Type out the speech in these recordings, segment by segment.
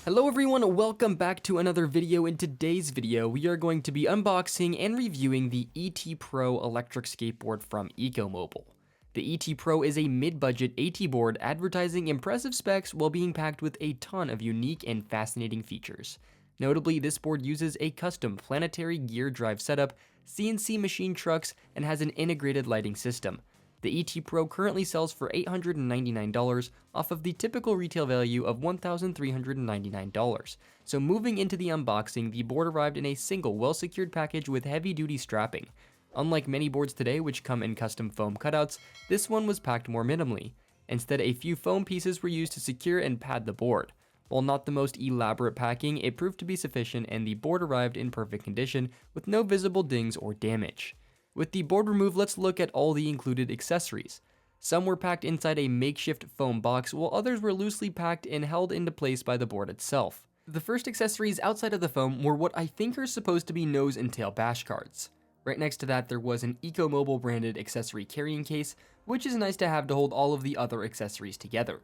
Hello everyone, welcome back to another video. In today's video, we are going to be unboxing and reviewing the ET Pro electric skateboard from Ecomobl. The ET Pro is a mid-budget AT board advertising impressive specs while being packed with a ton of unique and fascinating features. Notably, this board uses a custom Planetary gear drive setup, CNC machine trucks, and has an integrated lighting system. The ET Pro currently sells for $899 off of the typical retail value of $1,399. So moving into the unboxing, the board arrived in a single well-secured package with heavy-duty strapping. Unlike many boards today which come in custom foam cutouts, this one was packed more minimally. Instead, a few foam pieces were used to secure and pad the board. While not the most elaborate packing, it proved to be sufficient and the board arrived in perfect condition with no visible dings or damage. With the board removed, let's look at all the included accessories. Some were packed inside a makeshift foam box, while others were loosely packed and held into place by the board itself. The first accessories outside of the foam were what I think are supposed to be nose and tail bash guards. Right next to that, there was an Ecomobl branded accessory carrying case, which is nice to have to hold all of the other accessories together.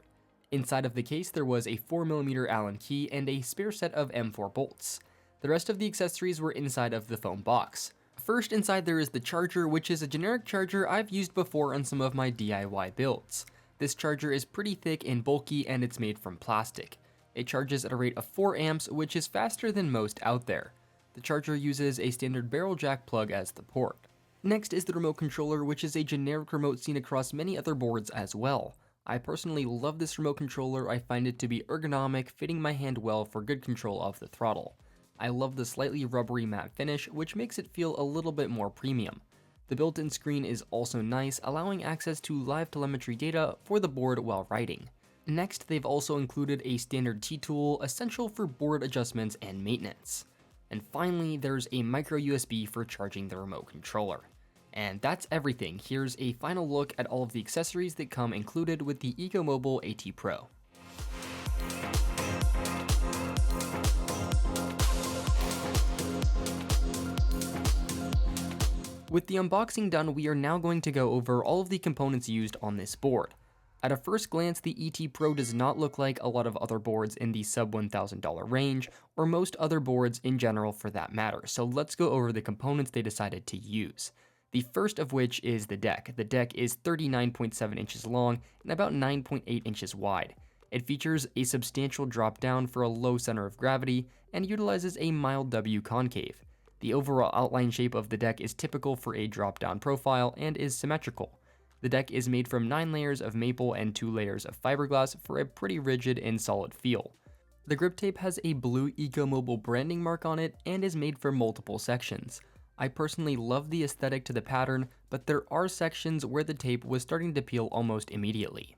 Inside of the case, there was a 4mm Allen key and a spare set of M4 bolts. The rest of the accessories were inside of the foam box. First, inside there is the charger, which is a generic charger I've used before on some of my DIY builds. This charger is pretty thick and bulky, and it's made from plastic. It charges at a rate of 4 amps, which is faster than most out there. The charger uses a standard barrel jack plug as the port. Next is the remote controller, which is a generic remote seen across many other boards as well. I personally love this remote controller. I find it to be ergonomic, fitting my hand well for good control of the throttle. I love the slightly rubbery matte finish, which makes it feel a little bit more premium. The built-in screen is also nice, allowing access to live telemetry data for the board while riding. Next, they've also included a standard T-tool, essential for board adjustments and maintenance. And finally, there's a micro USB for charging the remote controller. And that's everything. Here's a final look at all of the accessories that come included with the Ecomobl AT Pro. With the unboxing done, we are now going to go over all of the components used on this board. At a first glance, the ET Pro does not look like a lot of other boards in the sub $1,000 range, or most other boards in general for that matter, so let's go over the components they decided to use. The first of which is the deck. The deck is 39.7 inches long and about 9.8 inches wide. It features a substantial drop down for a low center of gravity and utilizes a mild W concave. The overall outline shape of the deck is typical for a drop-down profile and is symmetrical. The deck is made from 9 layers of maple and 2 layers of fiberglass for a pretty rigid and solid feel. The grip tape has a blue Ecomobl branding mark on it and is made from multiple sections. I personally love the aesthetic to the pattern, but there are sections where the tape was starting to peel almost immediately.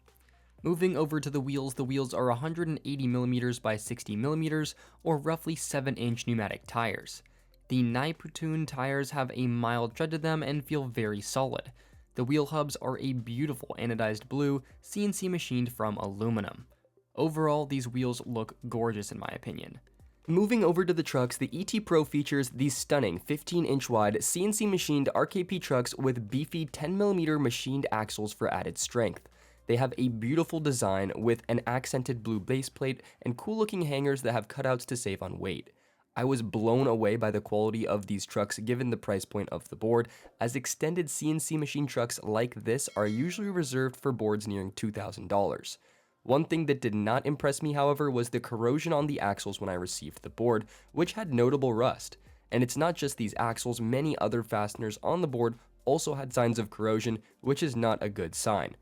Moving over to the wheels are 180mm by 60mm, or roughly 7-inch pneumatic tires. The Platoon tires have a mild tread to them and feel very solid. The wheel hubs are a beautiful anodized blue, CNC machined from aluminum. Overall, these wheels look gorgeous in my opinion. Moving over to the trucks, the ET Pro features these stunning 15-inch wide CNC machined RKP trucks with beefy 10mm machined axles for added strength. They have a beautiful design with an accented blue base plate and cool looking hangers that have cutouts to save on weight. I was blown away by the quality of these trucks given the price point of the board, as extended CNC machine trucks like this are usually reserved for boards nearing $2,000. One thing that did not impress me, however, was the corrosion on the axles when I received the board, which had notable rust. And it's not just these axles, many other fasteners on the board also had signs of corrosion, which is not a good sign.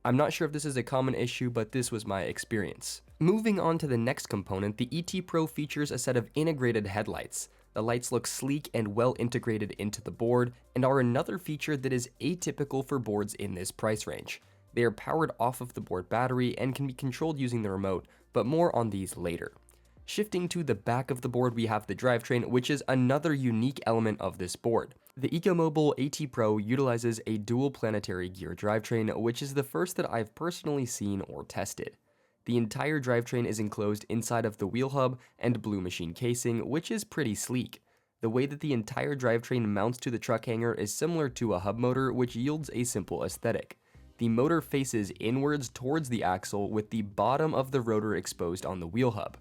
I'm not sure if this is a common issue, but this was my experience. Moving on to the next component, the ET Pro features a set of integrated headlights. The lights look sleek and well integrated into the board, and are another feature that is atypical for boards in this price range. They are powered off of the board battery and can be controlled using the remote, but more on these later. Shifting to the back of the board, we have the drivetrain, which is another unique element of this board. The Ecomobl AT Pro utilizes a dual Planetary gear drivetrain, which is the first that I've personally seen or tested. The entire drivetrain is enclosed inside of the wheel hub and blue machine casing, which is pretty sleek. The way that the entire drivetrain mounts to the truck hanger is similar to a hub motor, which yields a simple aesthetic. The motor faces inwards towards the axle with the bottom of the rotor exposed on the wheel hub.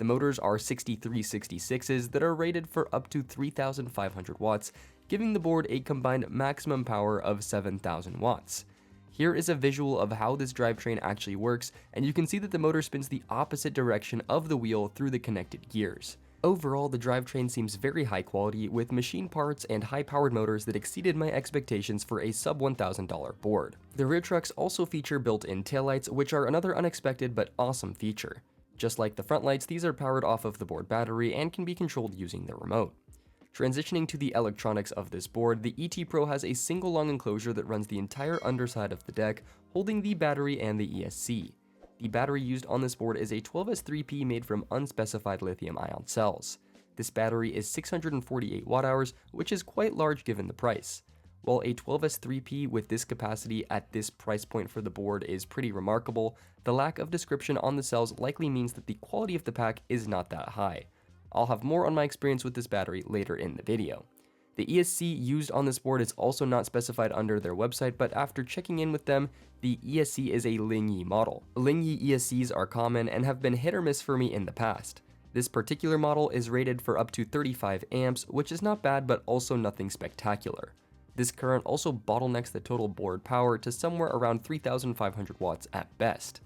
The motors are 6366s that are rated for up to 3,500 watts, giving the board a combined maximum power of 7,000 watts. Here is a visual of how this drivetrain actually works, and you can see that the motor spins the opposite direction of the wheel through the connected gears. Overall, the drivetrain seems very high quality, with machine parts and high-powered motors that exceeded my expectations for a sub $1,000 board. The rear trucks also feature built-in taillights, which are another unexpected but awesome feature. Just like the front lights, these are powered off of the board battery and can be controlled using the remote. Transitioning to the electronics of this board, the ET Pro has a single long enclosure that runs the entire underside of the deck, holding the battery and the ESC. The battery used on this board is a 12S3P made from unspecified lithium-ion cells. This battery is 648 watt-hours, which is quite large given the price. While a 12S3P with this capacity at this price point for the board is pretty remarkable, the lack of description on the cells likely means that the quality of the pack is not that high. I'll have more on my experience with this battery later in the video. The ESC used on this board is also not specified under their website, but after checking in with them, the ESC is a Lingyi model. Lingyi ESCs are common and have been hit or miss for me in the past. This particular model is rated for up to 35 amps, which is not bad but also nothing spectacular. This current also bottlenecks the total board power to somewhere around 3,500 watts at best.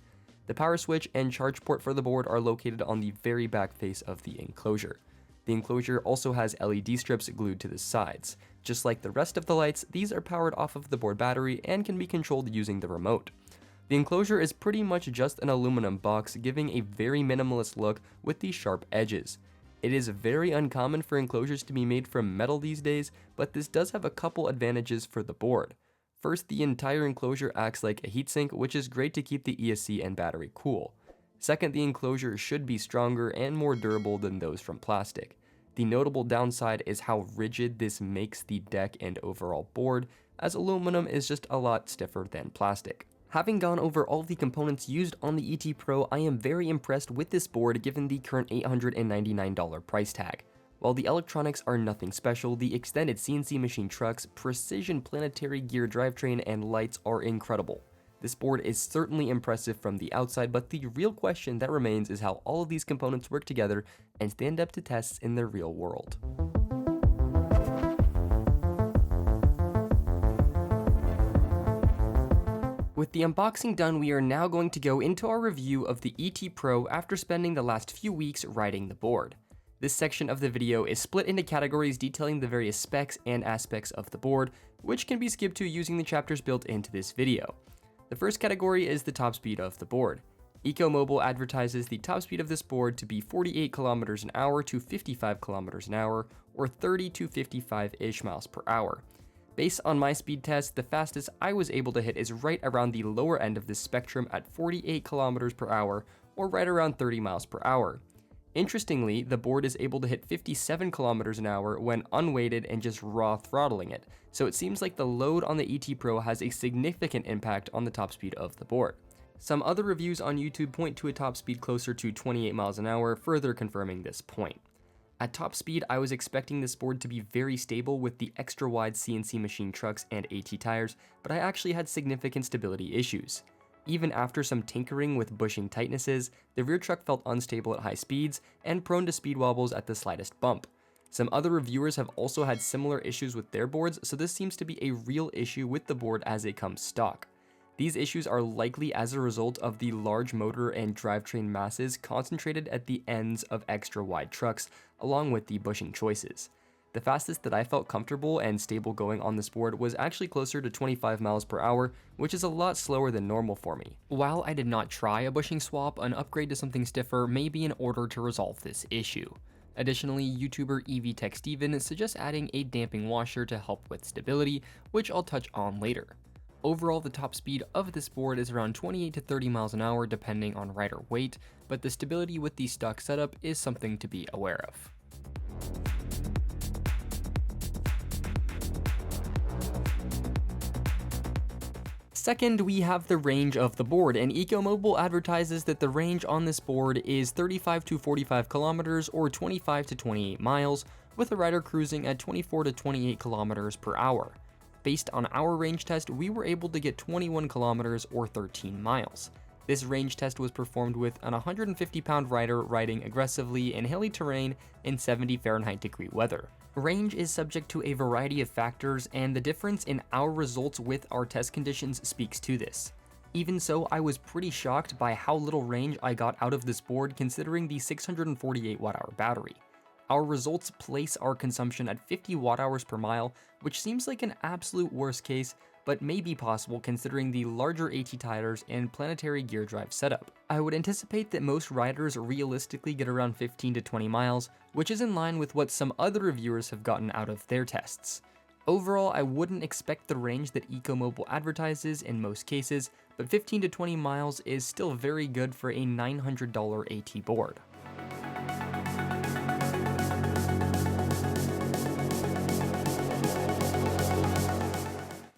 The power switch and charge port for the board are located on the very back face of the enclosure. The enclosure also has LED strips glued to the sides. Just like the rest of the lights, these are powered off of the board battery and can be controlled using the remote. The enclosure is pretty much just an aluminum box, giving a very minimalist look with these sharp edges. It is very uncommon for enclosures to be made from metal these days, but this does have a couple advantages for the board. First, the entire enclosure acts like a heatsink, which is great to keep the ESC and battery cool. Second, the enclosure should be stronger and more durable than those from plastic. The notable downside is how rigid this makes the deck and overall board, as aluminum is just a lot stiffer than plastic. Having gone over all of the components used on the ET Pro, I am very impressed with this board given the current $899 price tag. While the electronics are nothing special, the extended CNC machine trucks, precision planetary gear drivetrain, and lights are incredible. This board is certainly impressive from the outside, but the real question that remains is how all of these components work together and stand up to tests in the real world. With the unboxing done, we are now going to go into our review of the ET Pro after spending the last few weeks riding the board. This section of the video is split into categories detailing the various specs and aspects of the board, which can be skipped to using the chapters built into this video. The first category is the top speed of the board. Ecomobl advertises the top speed of this board to be 48 km an hour to 55 km an hour, or 30 to 55-ish miles per hour. Based on my speed test, the fastest I was able to hit is right around the lower end of this spectrum at 48 km per hour, or right around 30 miles per hour. Interestingly, the board is able to hit 57 km an hour when unweighted and just raw throttling it, so it seems like the load on the ET Pro has a significant impact on the top speed of the board. Some other reviews on YouTube point to a top speed closer to 28 miles an hour, further confirming this point. At top speed, I was expecting this board to be very stable with the extra wide CNC machine trucks and AT tires, but I actually had significant stability issues. Even after some tinkering with bushing tightnesses, the rear truck felt unstable at high speeds and prone to speed wobbles at the slightest bump. Some other reviewers have also had similar issues with their boards, so this seems to be a real issue with the board as it comes stock. These issues are likely as a result of the large motor and drivetrain masses concentrated at the ends of extra wide trucks, along with the bushing choices. The fastest that I felt comfortable and stable going on this board was actually closer to 25 miles per hour, which is a lot slower than normal for me. While I did not try a bushing swap, an upgrade to something stiffer may be in order to resolve this issue. Additionally, YouTuber EVTech Steven suggests adding a damping washer to help with stability, which I'll touch on later. Overall, the top speed of this board is around 28 to 30 miles an hour depending on rider weight, but the stability with the stock setup is something to be aware of. Second, we have the range of the board, and Ecomobl advertises that the range on this board is 35 to 45 kilometers or 25 to 28 miles, with the rider cruising at 24 to 28 kilometers per hour. Based on our range test, we were able to get 21 kilometers or 13 miles. This range test was performed with an 150-pound rider riding aggressively in hilly terrain in 70 Fahrenheit degree weather. Range is subject to a variety of factors, and the difference in our results with our test conditions speaks to this. Even so, I was pretty shocked by how little range I got out of this board considering the 648 watt-hour battery. Our results place our consumption at 50 watt-hours per mile, which seems like an absolute worst case, but may be possible considering the larger AT tires and Planetary gear drive setup. I would anticipate that most riders realistically get around 15 to 20 miles, which is in line with what some other reviewers have gotten out of their tests. Overall, I wouldn't expect the range that Ecomobl advertises in most cases, but 15 to 20 miles is still very good for a $900 AT board.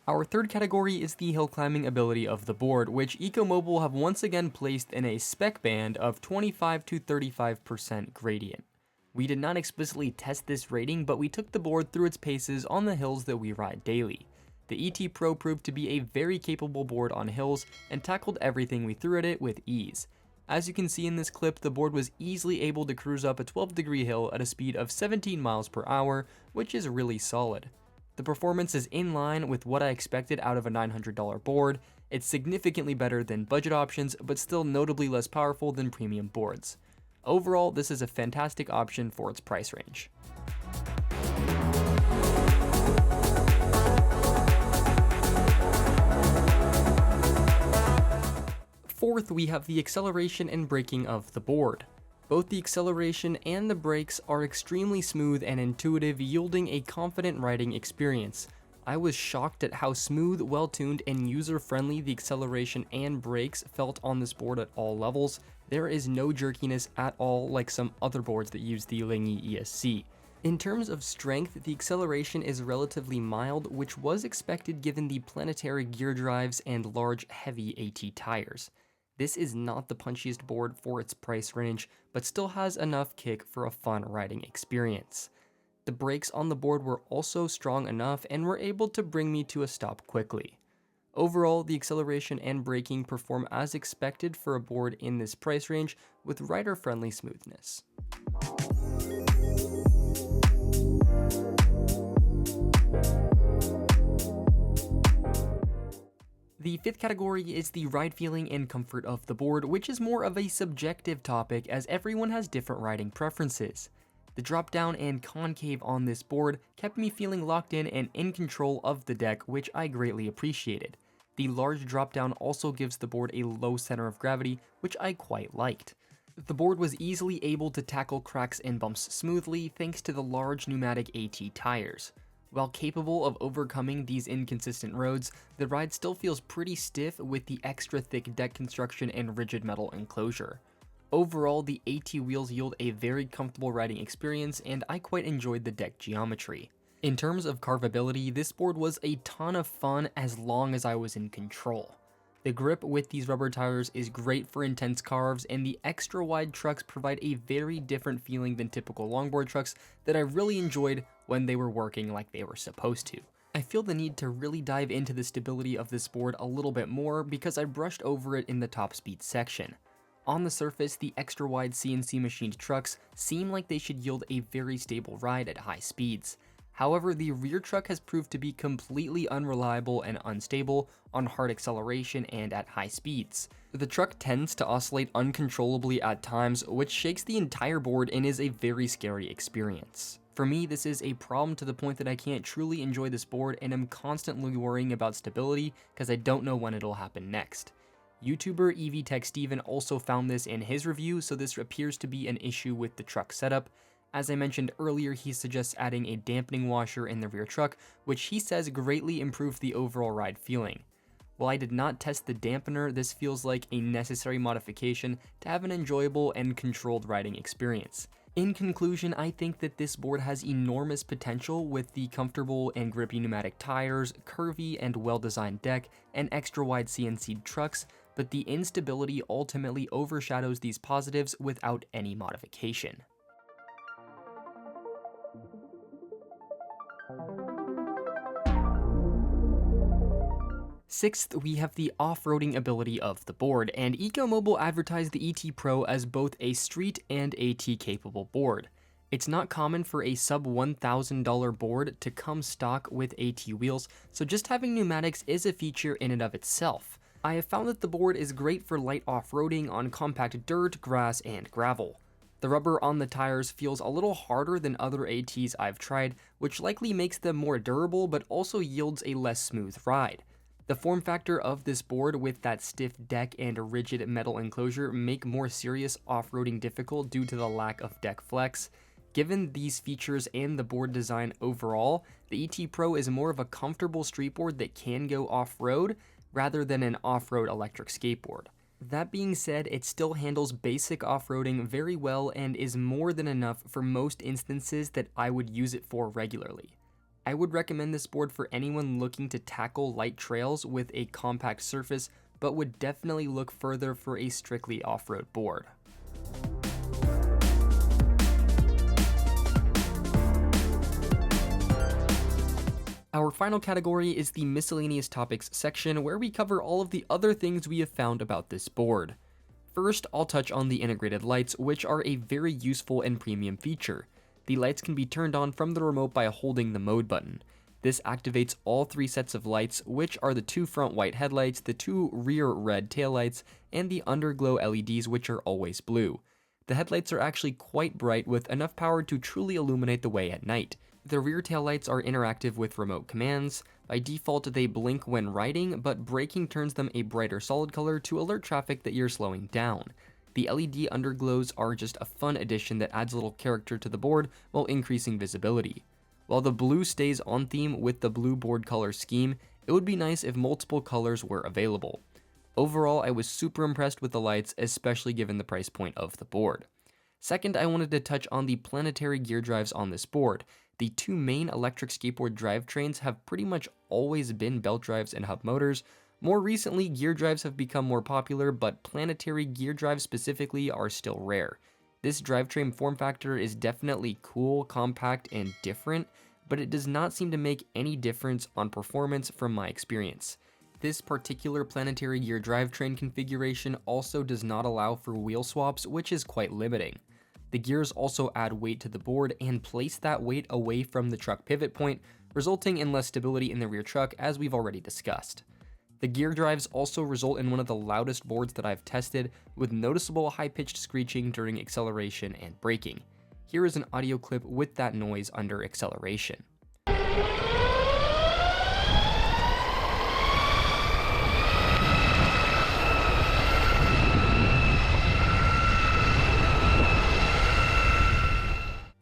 Our third category is the hill climbing ability of the board, which Ecomobl have once again placed in a spec band of 25 to 35% gradient. We did not explicitly test this rating, but we took the board through its paces on the hills that we ride daily. The ET Pro proved to be a very capable board on hills and tackled everything we threw at it with ease. As you can see in this clip, the board was easily able to cruise up a 12-degree hill at a speed of 17 miles per hour, which is really solid. The performance is in line with what I expected out of a $900 board. It's significantly better than budget options, but still notably less powerful than premium boards. Overall, this is a fantastic option for its price range. Fourth, we have the acceleration and braking of the board. Both the acceleration and the brakes are extremely smooth and intuitive, yielding a confident riding experience. I was shocked at how smooth, well-tuned, and user-friendly the acceleration and brakes felt on this board at all levels. There is no jerkiness at all like some other boards that use the Lingy ESC. In terms of strength, the acceleration is relatively mild, which was expected given the Planetary gear drives and large, heavy AT tires. This is not the punchiest board for its price range, but still has enough kick for a fun riding experience. The brakes on the board were also strong enough and were able to bring me to a stop quickly. Overall, the acceleration and braking perform as expected for a board in this price range with rider-friendly smoothness. The fifth category is the ride feeling and comfort of the board, which is more of a subjective topic as everyone has different riding preferences. The drop down and concave on this board kept me feeling locked in and in control of the deck, which I greatly appreciated. The large drop down also gives the board a low center of gravity, which I quite liked. The board was easily able to tackle cracks and bumps smoothly thanks to the large pneumatic AT tires. While capable of overcoming these inconsistent roads, the ride still feels pretty stiff with the extra thick deck construction and rigid metal enclosure. Overall, the AT wheels yield a very comfortable riding experience, and I quite enjoyed the deck geometry. In terms of carvability, this board was a ton of fun as long as I was in control. The grip with these rubber tires is great for intense carves, and the extra wide trucks provide a very different feeling than typical longboard trucks that I really enjoyed when they were working like they were supposed to. I feel the need to really dive into the stability of this board a little bit more because I brushed over it in the top speed section. On the surface, the extra wide CNC machined trucks seem like they should yield a very stable ride at high speeds. However, the rear truck has proved to be completely unreliable and unstable on hard acceleration and at high speeds. The truck tends to oscillate uncontrollably at times, which shakes the entire board and is a very scary experience. For me, this is a problem to the point that I can't truly enjoy this board and am constantly worrying about stability because I don't know when it'll happen next. YouTuber EV Tech Steven also found this in his review, so this appears to be an issue with the truck setup. As I mentioned earlier, he suggests adding a dampening washer in the rear truck, which he says greatly improved the overall ride feeling. While I did not test the dampener, this feels like a necessary modification to have an enjoyable and controlled riding experience. In conclusion, I think that this board has enormous potential with the comfortable and grippy pneumatic tires, curvy and well-designed deck, and extra wide CNC'd trucks, but the instability ultimately overshadows these positives without any modification. Sixth, we have the off-roading ability of the board, and Ecomobl advertised the ET Pro as both a street and AT-capable board. It's not common for a sub $1,000 board to come stock with AT wheels, so just having pneumatics is a feature in and of itself. I have found that the board is great for light off-roading on compact dirt, grass, and gravel. The rubber on the tires feels a little harder than other ATs I've tried, which likely makes them more durable but also yields a less smooth ride. The form factor of this board with that stiff deck and a rigid metal enclosure make more serious off-roading difficult due to the lack of deck flex. Given these features and the board design overall, the ET Pro is more of a comfortable street board that can go off-road rather than an off-road electric skateboard. That being said, it still handles basic off-roading very well and is more than enough for most instances that I would use it for regularly. I would recommend this board for anyone looking to tackle light trails with a compact surface, but would definitely look further for a strictly off-road board. Our final category is the miscellaneous topics section, where we cover all of the other things we have found about this board. First, I'll touch on the integrated lights, which are a very useful and premium feature. The lights can be turned on from the remote by holding the mode button. This activates all three sets of lights, which are the two front white headlights, the two rear red taillights, and the underglow LEDs, which are always blue. The headlights are actually quite bright with enough power to truly illuminate the way at night. The rear taillights are interactive with remote commands. By default, they blink when riding, but braking turns them a brighter solid color to alert traffic that you're slowing down. The LED underglows are just a fun addition that adds a little character to the board while increasing visibility. While the blue stays on theme with the blue board color scheme, it would be nice if multiple colors were available. Overall, I was super impressed with the lights, especially given the price point of the board. Second, I wanted to touch on the Planetary gear drives on this board. The two main electric skateboard drivetrains have pretty much always been belt drives and hub motors. More recently, gear drives have become more popular, but Planetary gear drives specifically are still rare. This drivetrain form factor is definitely cool, compact, and different, but it does not seem to make any difference on performance from my experience. This particular Planetary gear drivetrain configuration also does not allow for wheel swaps, which is quite limiting. The gears also add weight to the board and place that weight away from the truck pivot point, resulting in less stability in the rear truck, as we've already discussed. The gear drives also result in one of the loudest boards that I've tested, with noticeable high-pitched screeching during acceleration and braking. Here is an audio clip with that noise under acceleration.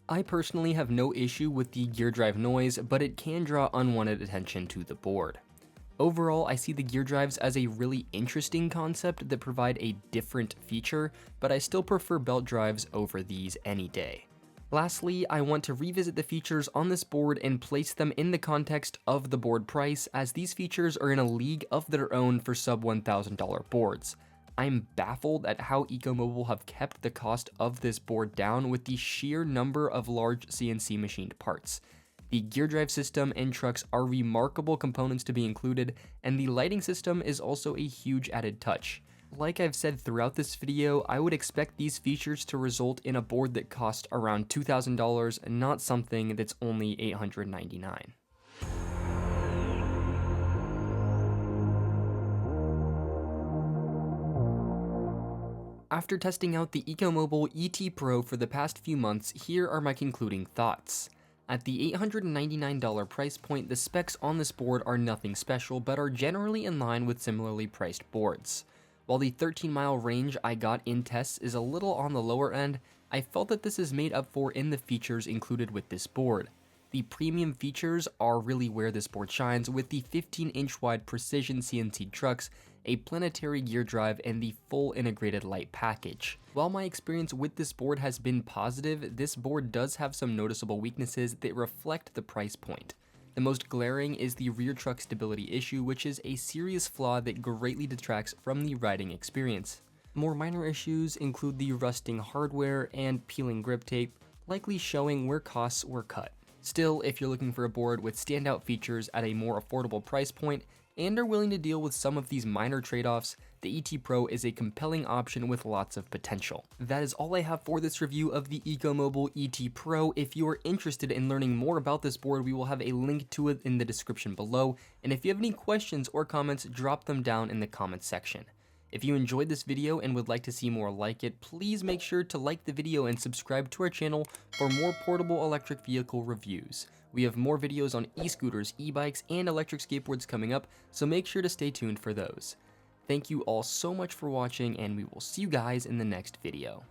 I personally have no issue with the gear drive noise, but it can draw unwanted attention to the board. Overall, I see the gear drives as a really interesting concept that provide a different feature, but I still prefer belt drives over these any day. Lastly, I want to revisit the features on this board and place them in the context of the board price, as these features are in a league of their own for sub $1,000 boards. I'm baffled at how Ecomobl have kept the cost of this board down with the sheer number of large CNC machined parts. The gear drive system and trucks are remarkable components to be included, and the lighting system is also a huge added touch. Like I've said throughout this video, I would expect these features to result in a board that costs around $2,000, not something that's only $899. After testing out the Ecomobl ET Pro for the past few months, here are my concluding thoughts. At the $899 price point, the specs on this board are nothing special, but are generally in line with similarly priced boards. While the 13-mile range I got in tests is a little on the lower end, I felt that this is made up for in the features included with this board. The premium features are really where this board shines, with the 15-inch wide precision CNC trucks, a Planetary gear drive, and the full integrated light package. While my experience with this board has been positive, this board does have some noticeable weaknesses that reflect the price point. The most glaring is the rear truck stability issue, which is a serious flaw that greatly detracts from the riding experience. More minor issues include the rusting hardware and peeling grip tape, likely showing where costs were cut. Still, if you're looking for a board with standout features at a more affordable price point, and are willing to deal with some of these minor trade-offs, the ET Pro is a compelling option with lots of potential. That is all I have for this review of the Ecomobl ET Pro. If you are interested in learning more about this board, we will have a link to it in the description below, and if you have any questions or comments, drop them down in the comments section. If you enjoyed this video and would like to see more like it, please make sure to like the video and subscribe to our channel for more portable electric vehicle reviews. We have more videos on e-scooters, e-bikes, and electric skateboards coming up, so make sure to stay tuned for those. Thank you all so much for watching, and we will see you guys in the next video.